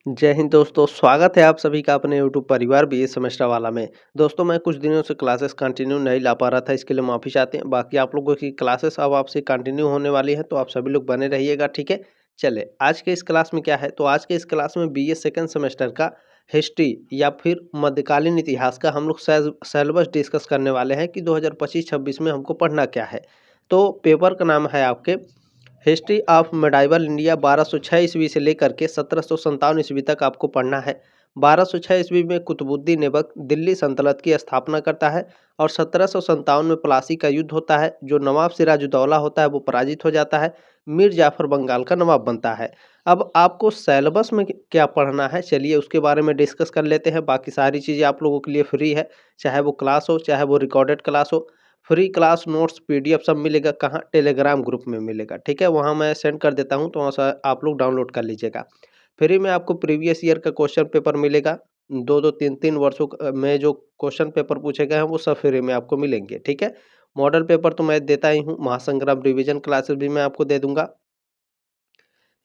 जय हिंद दोस्तों, स्वागत है आप सभी का अपने यूट्यूब परिवार बीए सेमेस्टर वाला में। दोस्तों मैं कुछ दिनों से क्लासेस कंटिन्यू नहीं ला पा रहा था, इसके लिए माफ़ी चाहते हैं। बाकी आप लोगों की क्लासेस अब आपसे कंटिन्यू होने वाली है, तो आप सभी लोग बने रहिएगा, ठीक है। चले आज के इस क्लास में क्या है, तो आज के इस क्लास में बीए सेकेंड सेमेस्टर का हिस्ट्री या फिर मध्यकालीन इतिहास का हम लोग सिलेबस डिस्कस करने वाले हैं कि 2025-26 में हमको पढ़ना क्या है। तो पेपर का नाम है आपके हिस्ट्री ऑफ मेडाइवल इंडिया 1206 ईस्वी से लेकर के 1757 ईस्वी तक आपको पढ़ना है। 1206 ईस्वी में कुतुबुद्दीन ऐबक दिल्ली सल्तनत की स्थापना करता है और 1757 में प्लासी का युद्ध होता है। जो नवाब सिराजुद्दौला होता है वो पराजित हो जाता है। मीर जाफर बंगाल का नवाब बनता है। अब आपको सिलेबस में क्या पढ़ना है, चलिए उसके बारे में डिस्कस कर लेते हैं। बाकी सारी चीज़ें आप लोगों के लिए फ्री है, चाहे वो क्लास हो चाहे वो रिकॉर्डेड क्लास हो। फ्री क्लास नोट्स पीडीएफ सब मिलेगा कहाँ, टेलीग्राम ग्रुप में मिलेगा, ठीक है। वहाँ मैं सेंड कर देता हूँ, तो वहाँ से आप लोग डाउनलोड कर लीजिएगा। फ्री में आपको प्रीवियस ईयर का क्वेश्चन पेपर मिलेगा। 2-2 3-3 वर्षों में जो क्वेश्चन पेपर पूछे गए हैं वो सब फ्री में आपको मिलेंगे, ठीक है। मॉडल पेपर तो मैं देता ही हूँ, महासंग्राम रिवीजन क्लासेस भी मैं आपको दे दूंगा।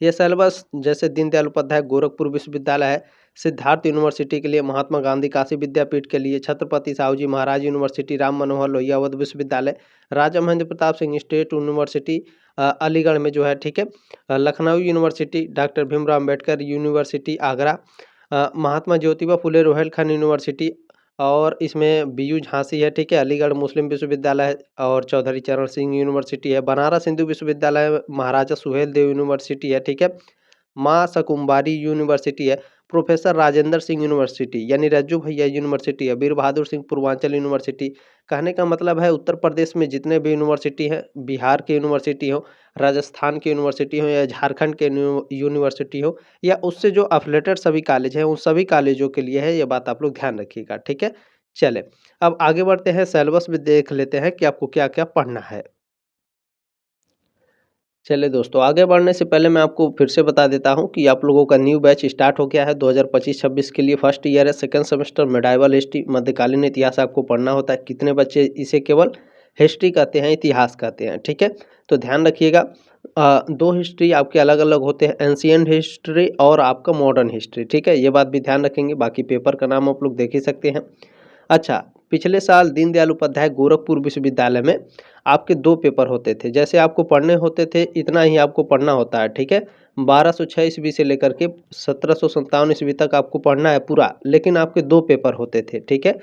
ये सिलेबस जैसे दीनदयाल उपाध्याय गोरखपुर विश्वविद्यालय है, सिद्धार्थ यूनिवर्सिटी के लिए, महात्मा गांधी काशी विद्यापीठ के लिए, Chhatrapati Shahu ji Maharaj university, Ram Manohar Lohia Awadh Vishwavidyalaya, Raja Mahendra Pratap Singh state university Aligarh में जो है, ठीक है। Lucknow university, doctor Bhimrao Ambedkar university Agra, Mahatma Jyotiba Phule Rohilkhand university, और इसमें बीयू झांसी है, ठीक है। अलीगढ़ मुस्लिम विश्वविद्यालय है और चौधरी चरण सिंह यूनिवर्सिटी है। बनारस हिंदू विश्वविद्यालय, महाराजा सुहेल देव यूनिवर्सिटी है, ठीक है। माँ सकुम्बारी यूनिवर्सिटी है। प्रोफेसर राजेंद्र सिंह यूनिवर्सिटी यानी रज्जू भैया यूनिवर्सिटी है। वीर बहादुर सिंह पूर्वांचल यूनिवर्सिटी। कहने का मतलब है उत्तर प्रदेश में जितने भी यूनिवर्सिटी हैं, बिहार की यूनिवर्सिटी हो, राजस्थान की यूनिवर्सिटी हो या झारखंड के यूनिवर्सिटी हो, या उससे जो एफिलेटेड सभी कॉलेज हैं, उन सभी कॉलेजों के लिए है। ये बात आप लोग ध्यान रखिएगा, ठीक है। चले अब आगे बढ़ते हैं, सिलेबस भी देख लेते हैं कि आपको क्या क्या पढ़ना है। चलिए दोस्तों, आगे बढ़ने से पहले मैं आपको फिर से बता देता हूं कि आप लोगों का न्यू बैच स्टार्ट हो गया है 2025-26 के लिए। फर्स्ट ईयर है, सेकंड सेमेस्टर मेडाइवल हिस्ट्री मध्यकालीन इतिहास आपको पढ़ना होता है। कितने बच्चे इसे केवल हिस्ट्री कहते हैं, इतिहास कहते हैं, ठीक है। तो ध्यान रखिएगा, दो हिस्ट्री आपके अलग अलग होते हैं, एंशियंट हिस्ट्री और आपका मॉडर्न हिस्ट्री, ठीक है। ये बात भी ध्यान रखेंगे। बाकी पेपर का नाम आप लोग देख ही सकते हैं। अच्छा, पिछले साल दीनदयाल उपाध्याय गोरखपुर विश्वविद्यालय में आपके 2 पेपर होते थे। जैसे आपको पढ़ने होते थे इतना ही आपको पढ़ना होता है, ठीक है। 1206 ईस्वी से लेकर के 1757 ईस्वी तक आपको पढ़ना है पूरा, लेकिन आपके 2 पेपर होते थे, ठीक है।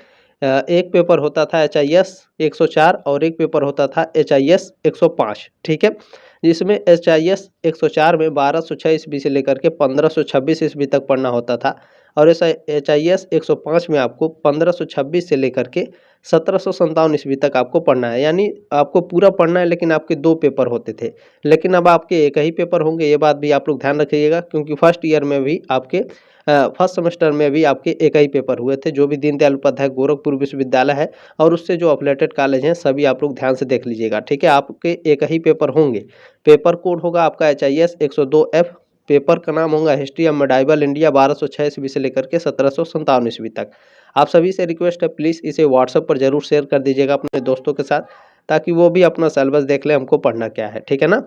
एक पेपर होता था HIS 104 और एक पेपर होता था HIS 105, ठीक है। जिसमें HIS 104 में 1206 ईस्वी से लेकर के 1526 ईस्वी तक पढ़ना होता था, और ऐसा HIS 105 में आपको 1526 से लेकर के 1757 ईस्वी तक आपको पढ़ना है। यानी आपको पूरा पढ़ना है, लेकिन आपके 2 पेपर होते थे। लेकिन अब आपके एक ही पेपर होंगे, ये बात भी आप लोग ध्यान रखिएगा, क्योंकि फर्स्ट ईयर में भी आपके फर्स्ट सेमेस्टर में भी आपके एक ही पेपर हुए थे, जो भी दीनदयाल उपाध्याय गोरखपुर विश्वविद्यालय है और उससे जो अफिलेटेड कॉलेज हैं सभी आप लोग ध्यान से देख लीजिएगा, ठीक है। आपके एक ही पेपर होंगे। पेपर कोड होगा आपका HIS 102F। पेपर का नाम होगा हिस्ट्री ऑफ मेडाइवल इंडिया 1206 ईस्वी से लेकर के 1757 ईस्वी तक। आप सभी से रिक्वेस्ट है, प्लीज़ इसे व्हाट्सएप पर जरूर शेयर कर दीजिएगा अपने दोस्तों के साथ, ताकि वो भी अपना सिलेबस देख ले हमको पढ़ना क्या है, ठीक है ना।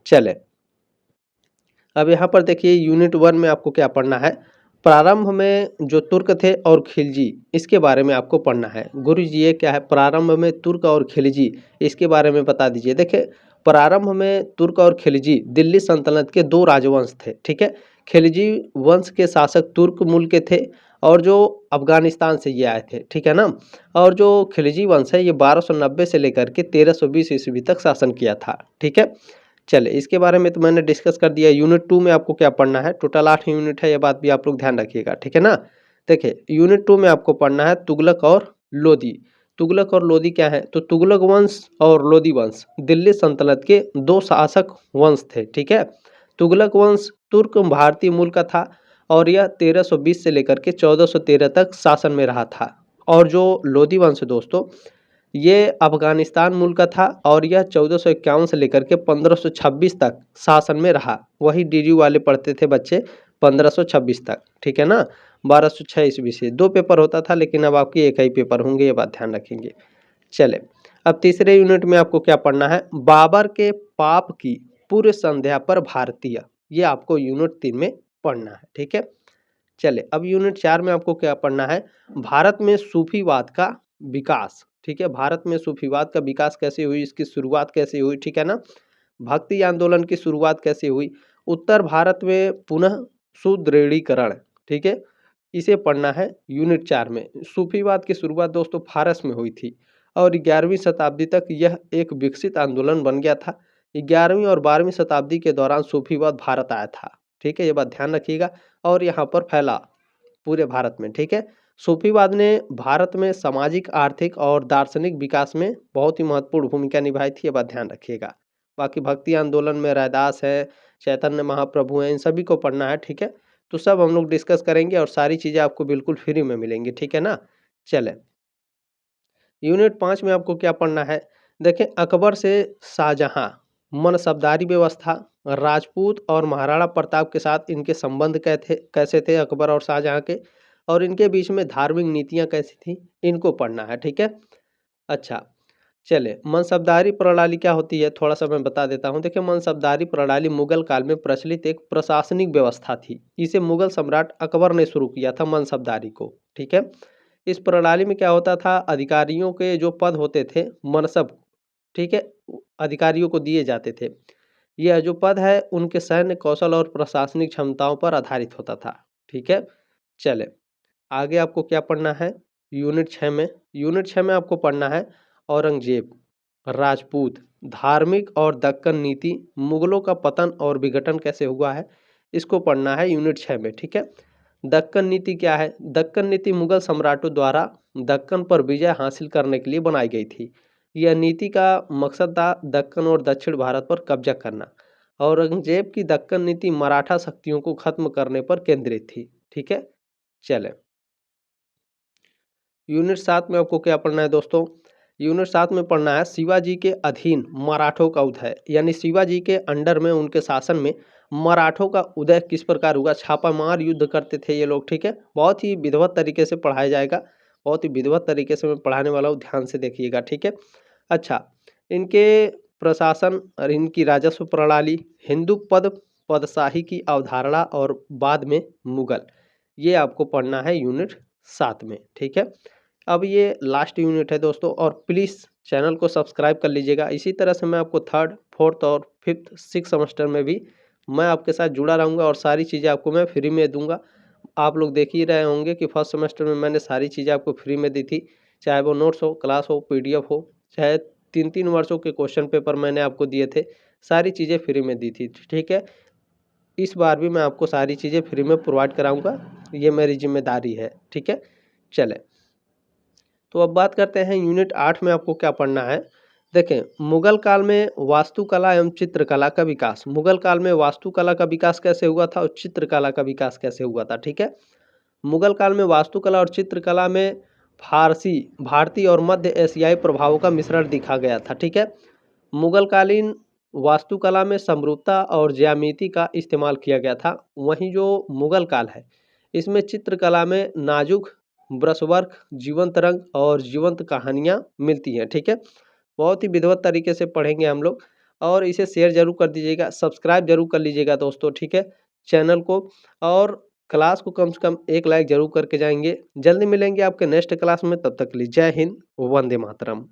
चले अब यहाँ पर देखिए, यूनिट 1 में आपको क्या पढ़ना है। प्रारंभ में जो तुर्क थे और खिलजी, इसके बारे में आपको पढ़ना है। गुरु जी ये क्या है, प्रारंभ में तुर्क और खिलजी, इसके बारे में बता दीजिए। देखिए, प्रारंभ में तुर्क और खिलजी दिल्ली सल्तनत के 2 राजवंश थे, ठीक है। खिलजी वंश के शासक तुर्क मूल के थे और जो अफगानिस्तान से ये आए थे, ठीक है ना। और जो खिलजी वंश है ये 1290 से लेकर के 1320 ईस्वी तक शासन किया था, ठीक है। चले इसके बारे में तो मैंने डिस्कस कर दिया। यूनिट 2 में आपको क्या पढ़ना है, टोटल 8 यूनिट है, ये बात भी आप लोग ध्यान रखिएगा, ठीक है ना। देखिए, यूनिट 2 में आपको पढ़ना है तुगलक और लोदी। तुगलक और लोदी क्या है, तो तुगलक वंश और लोदी वंश दिल्ली सल्तनत के 2 शासक वंश थे, ठीक है। तुगलक वंश तुर्क भारतीय मूल का था और यह 1320 से लेकर के 1413 तक शासन में रहा था। और जो लोदी वंश दोस्तों, ये अफगानिस्तान मूल का था और यह 1451 से लेकर के 1526 तक शासन में रहा। वही डीडीयू वाले पढ़ते थे बच्चे 1526 तक, ठीक है ना। 1206 ईस्वी से 2 पेपर होता था, लेकिन अब आपके एक ही पेपर होंगे, ये बात ध्यान रखेंगे। चले अब तीसरे यूनिट में आपको क्या पढ़ना है, बाबर के पाप की पूर्व संध्या पर भारतीय, ये आपको यूनिट 3 में पढ़ना है, ठीक है। चले अब यूनिट 4 में आपको क्या पढ़ना है, भारत में सूफीवाद का विकास। ठीक है, भारत में सूफीवाद का विकास कैसे हुई, इसकी शुरुआत कैसे हुई, ठीक है ना, भक्ति आंदोलन की शुरुआत कैसे हुई, उत्तर भारत में पुनः सुदृढ़ीकरण। ठीक है, इसे पढ़ना है यूनिट 4 में। सूफीवाद की शुरुआत दोस्तों फारस में हुई थी और 11वीं शताब्दी तक यह एक विकसित आंदोलन बन गया था। 11वीं और 12वीं शताब्दी के दौरान सूफीवाद भारत आया था। ठीक है, ये बात ध्यान रखिएगा, और यहाँ पर फैला पूरे भारत में। ठीक है, सूफीवाद ने भारत में सामाजिक, आर्थिक और दार्शनिक विकास में बहुत ही महत्वपूर्ण भूमिका निभाई थी, ये बात ध्यान रखिएगा। बाकी भक्ति आंदोलन में रैदास है, चैतन्य महाप्रभु हैं, इन सभी को पढ़ना है। ठीक है, तो सब हम लोग डिस्कस करेंगे और सारी चीज़ें आपको बिल्कुल फ्री में मिलेंगी। ठीक है ना, चले यूनिट 5 में आपको क्या पढ़ना है, देखें अकबर से शाहजहां, मनसबदारी व्यवस्था, राजपूत और महाराणा प्रताप के साथ इनके संबंध कैसे थे अकबर और शाहजहां के, और इनके बीच में धार्मिक नीतियां कैसी थी, इनको पढ़ना है। ठीक है, अच्छा चले मनसबदारी प्रणाली क्या होती है थोड़ा सा मैं बता देता हूँ। देखिए मनसबदारी प्रणाली मुगल काल में प्रचलित एक प्रशासनिक व्यवस्था थी। इसे मुगल सम्राट अकबर ने शुरू किया था मनसबदारी को। ठीक है, इस प्रणाली में क्या होता था, अधिकारियों के जो पद होते थे मनसब, ठीक है, अधिकारियों को दिए जाते थे। यह जो पद है उनके सैन्य कौशल और प्रशासनिक क्षमताओं पर आधारित होता था। ठीक है, चले आगे आपको क्या पढ़ना है यूनिट 6 में। यूनिट 6 में आपको पढ़ना है औरंगजेब, राजपूत, धार्मिक और दक्कन नीति, मुगलों का पतन और विघटन कैसे हुआ है, इसको पढ़ना है यूनिट 6 में। ठीक है, दक्कन नीति क्या है, दक्कन नीति मुगल सम्राटों द्वारा दक्कन पर विजय हासिल करने के लिए बनाई गई थी। यह नीति का मकसद था दक्कन और दक्षिण भारत पर कब्जा करना। औरंगजेब की दक्कन नीति मराठा शक्तियों को खत्म करने पर केंद्रित थी। ठीक है, चले यूनिट 7 में आपको क्या पढ़ना है दोस्तों, यूनिट 7 में पढ़ना है शिवाजी के अधीन मराठों का उदय, यानी शिवाजी के अंडर में उनके शासन में मराठों का उदय किस प्रकार हुआ, छापामार युद्ध करते थे ये लोग। ठीक है, बहुत ही विधिवत तरीके से पढ़ाया जाएगा, बहुत ही विधिवत तरीके से मैं पढ़ाने वाला हूँ, ध्यान से देखिएगा। ठीक है, अच्छा इनके प्रशासन और इनकी राजस्व प्रणाली, हिंदू पदशाही की अवधारणा और बाद में मुगल, ये आपको पढ़ना है यूनिट 7 में। ठीक है, अब ये लास्ट यूनिट है दोस्तों, और प्लीज़ चैनल को सब्सक्राइब कर लीजिएगा। इसी तरह से मैं आपको 3rd, 4th और 5th 6 सेमेस्टर में भी मैं आपके साथ जुड़ा रहूँगा और सारी चीज़ें आपको मैं फ्री में दूंगा। आप लोग देख ही रहे होंगे कि फर्स्ट सेमेस्टर में मैंने सारी चीज़ें आपको फ्री में दी थी, चाहे वो नोट्स हो, क्लास हो, PDF हो, चाहे 3-3 वर्षों के क्वेश्चन पेपर मैंने आपको दिए थे, सारी चीज़ें फ्री में दी थी। ठीक है, इस बार भी मैं आपको सारी चीज़ें फ्री में प्रोवाइड कराऊँगा, ये मेरी जिम्मेदारी है। ठीक है, चले तो अब बात करते हैं यूनिट 8 में आपको क्या पढ़ना है। देखें मुगल काल में वास्तुकला एवं चित्रकला का विकास, मुगल काल में वास्तुकला का विकास कैसे हुआ था और चित्रकला का विकास कैसे हुआ था। ठीक है, मुगल काल में वास्तुकला और चित्रकला में फारसी, भारतीय और मध्य एशियाई प्रभावों का मिश्रण दिखा गया था। ठीक है, मुगल कालीन वास्तुकला में समरूपता और ज्यामिति का इस्तेमाल किया गया था। वहीं जो मुगल काल है इसमें चित्रकला में नाजुक ब्रशवर्क, जीवंत रंग और जीवंत कहानियाँ मिलती हैं। ठीक है, बहुत ही विधिवत तरीके से पढ़ेंगे हम लोग, और इसे शेयर जरूर कर दीजिएगा, सब्सक्राइब जरूर कर लीजिएगा दोस्तों। ठीक है, चैनल को, और क्लास को कम से कम 1 लाइक जरूर करके जाएंगे। जल्दी मिलेंगे आपके नेक्स्ट क्लास में, तब तक के लिए जय हिंद, वंदे मातरम।